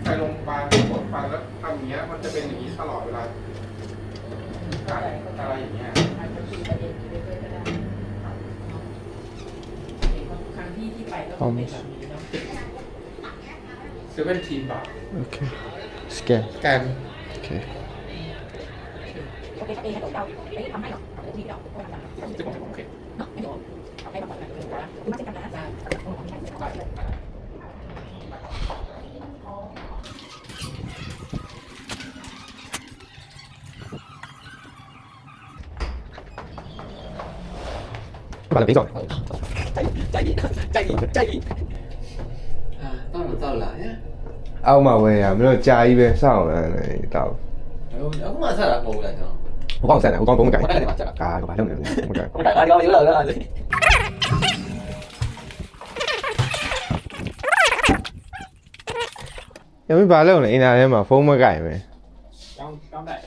ไปโรงพยาบาลปวดฟันแล้วทำอย่างเงี้ยมันจะเป็นอย่างนี้ตลอดเวลาอะไรอย่างเงี้ยอาจจะมีประเด็นนี้ด้วยก็ได้ครั้งที่ไปก็เป็นแบบนี้เนาะ17 บาท Okay. Scan. แกน Okay. โอเคเองให้เราไปทำให้หรอกที่เราต้องทำ โอเค เนาะไม่โดนเอาให้มาก่อนนะคุณมาเช็คกันนะได้ 把它背上。到了呀。အောက်မှာဝင်ရမလို့ကြာကြီးပဲစောင့်နေတော့ အခုမှဆက်တာပုံလိုက်တော့ ဟိုကောင်ဆက်တယ်ဟိုကောင်ဘုံမကင် ဟိုကောင်ကကြာ ကာကဘာလုပ်နေလဲမကင် ဟိုကောင်ကရောလာတယ် ရမင်းဘာလုပ်နေအင်တာထဲမှာဖုန်းမကင်ပဲ ကောင်းတယ်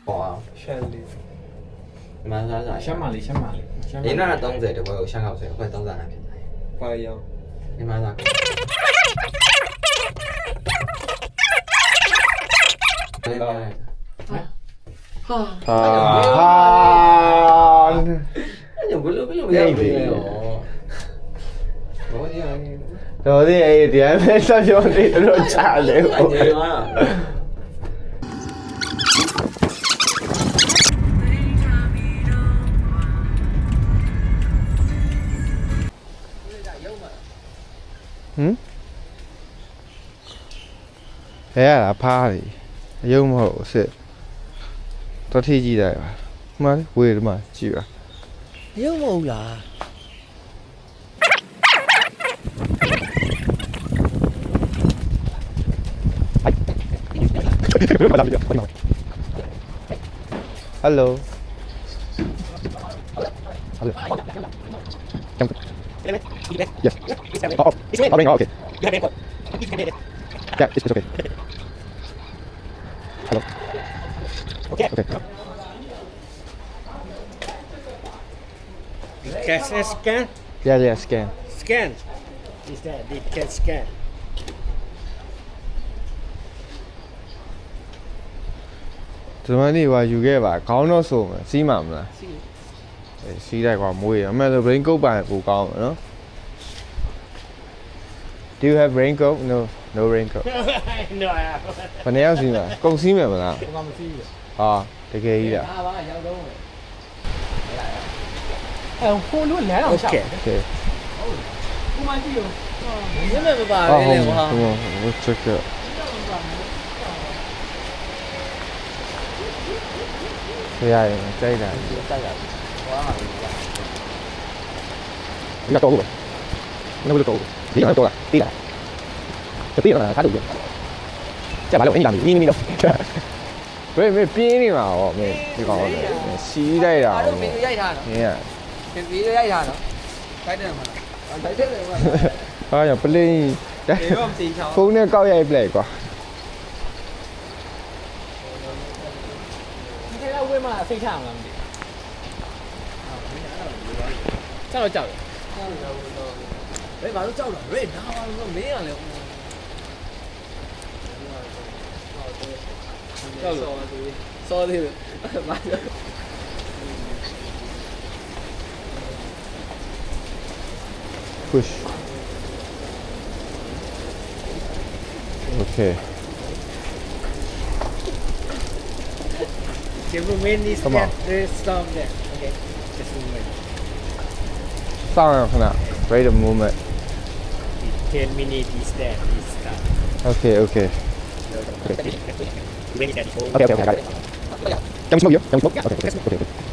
ဟော ရှယ်လီ ဒီမှာစားစား ရှမ်းမာလီရှမ်းမာလီ ဒီနောက်30တပွဲကိုရှမ်းကောက်ဆွဲခွဲ30နာဖြစ်တယ် ပါရော ဒီမှာစားဟာ အဲ့ဘယ်လိုမရဘူးလေဘောကြီး တော်သေးအဲ့ဒီအမဲဆက်ပြောနေတော့ချလေဟို အဲ့ဒါဟမ်အဲ့ရတာဖားလေအယုံမဟုတ်စစ်တော်ထီးကြည့်လိုက်ပါမှန်ဝေးဒီမှာကြည့်ပါ ရုံမဟုတ်လား Hello. Hello. Yes. Oh, I'll bring. Oh, okay. Yeah, it's okay. Hello. Okay. Okay. Can scan? Yeah, yeah, scan. Scan. Is that they can scan? ဒီမနေ့ကယူခဲ့ပါခေါင်းတော့ဆိုမှာစီးမှာမလားစီးလိုက်ကွာမွေးရအမှန်ဆို brain coat ပါကိုကောင်းမှာနော် Do you have rain coat? No rain coat. No, I have. ဘယ်နှစ်ယောက်စီးမှာကုန်စီးမယ်မလား Không có một gì. ဟာတကယ်ကြီးလား အားပါရောက်တော့ Cô luôn lẽ lòng Okay. Okay. Cô mang gì rồi? နည်းနည်းမပါ အော် လေ ဟုတ် ကွာ ဟုတ်ဟုတ် check it. ဆရာရင်ကြိုက်တာကြီး တိုက်တာဟောမှာ ဒီကတော့ဘူးနော်ဘူးတော့ဒီကတော့တီးလာတီးလာတာတူတယ်ကျဘာလို့အင်းလာမင်းမင်းတော့ဘယ်မပြင်းနေမှာဟောမင်းဒီကောင်လေစီးလိုက်တာ အားလုံးဗီဒီယိုရိုက်ထားနော် နင်းက ဗီဒီယိုရိုက်ထားနော်တိုက်တယ်မှာတိုက်တယ်မှာ ဟာရပလင်း ဒီတော့မသိချောင်း ဖုန်းနဲ့ကောက်ရိုက်ပလိုက်ကွာ ဒီထဲကဝင်းမစိတ်ချအောင်လားမသိဘူးကြောက်ကြောက် ဘယ်ဘာလို့ကြောက်တာဘယ်နားပါလို့မင်းရလဲ ကြောက်လို့ စောသေးတယ်ဘာလို့ push okay Give me many Come on. scan stop there. Okay. Just a moment. စောင့်ရခဏ wait a moment 10 minutes is that is stop. okay okay When is that? okay okay got it don't smoke you don't smoke okay okay okay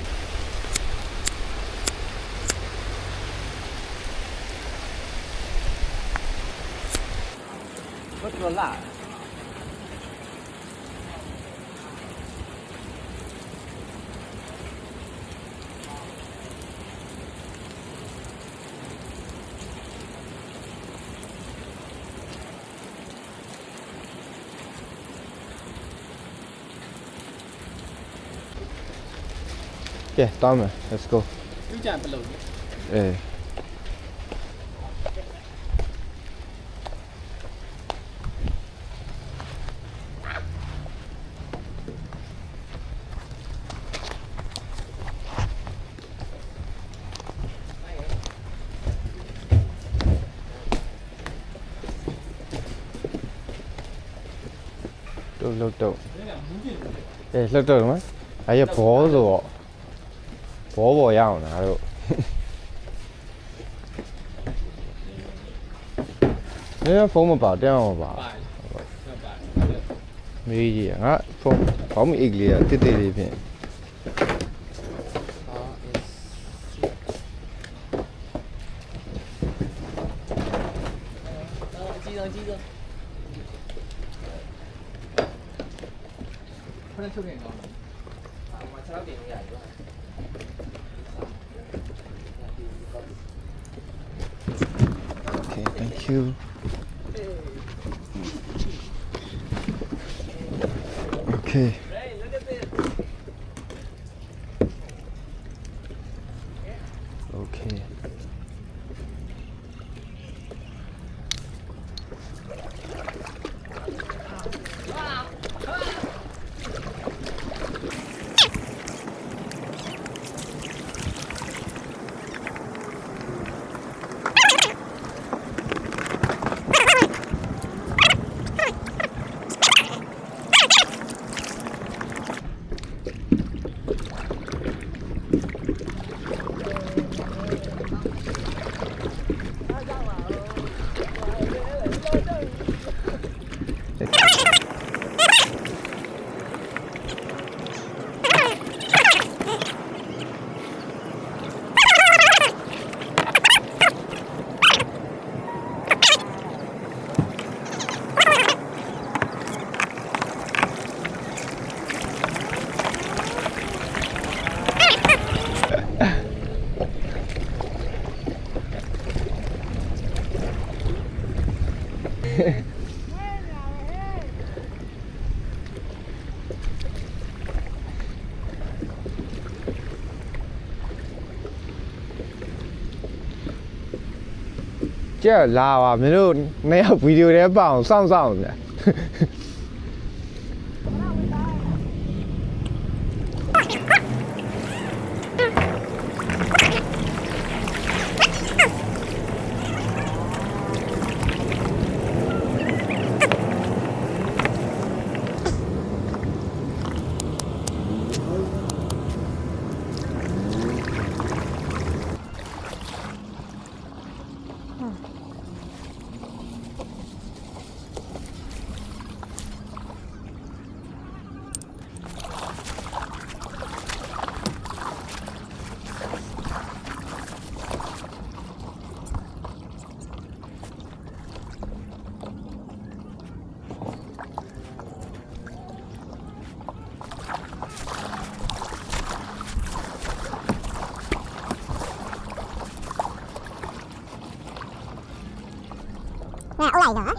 What your la yeah တောင်းမယ် let's go သူကြဘယ်လိုလဲ လှုပ်တော့လှုပ်တော့နော်အဲ့ရဘောဆိုတော့ဘောပေါ်ရအောင်လားတို့ဖုန်းမပါတောင်းမပါမေးကြီးငါဖုန်းဘောင်းမအိတ်ကလေးကတစ်လေးဖြင့်Okay, thank you. Okay. Okay. Chứ là mà mình đâu này học video đấy bảo xong xong rồi. Nè, ô này hả?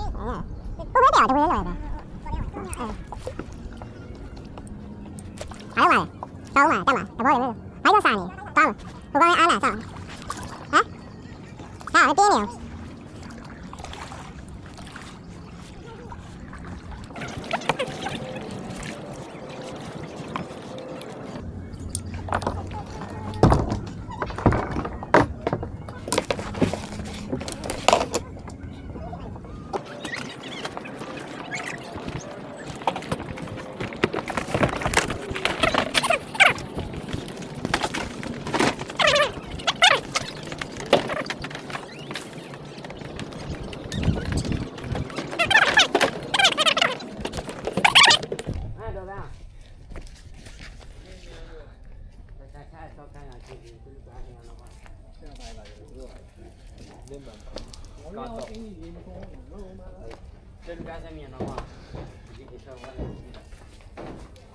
Có mấy đèo trong đây rồi nè. Phải không mày? Sao không mày? Tao mà, tao bố đi. Phải có xài nè. Con, tụi con ai là sao? Hả? Sao cái tiếng nhiều?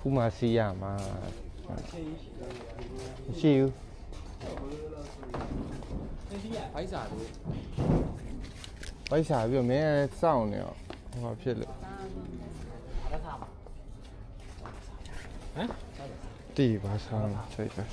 Kuma siya mà siêu phải xài bây giờ mấy sau này hoa phiền lắm tỷ bà sao chơi bà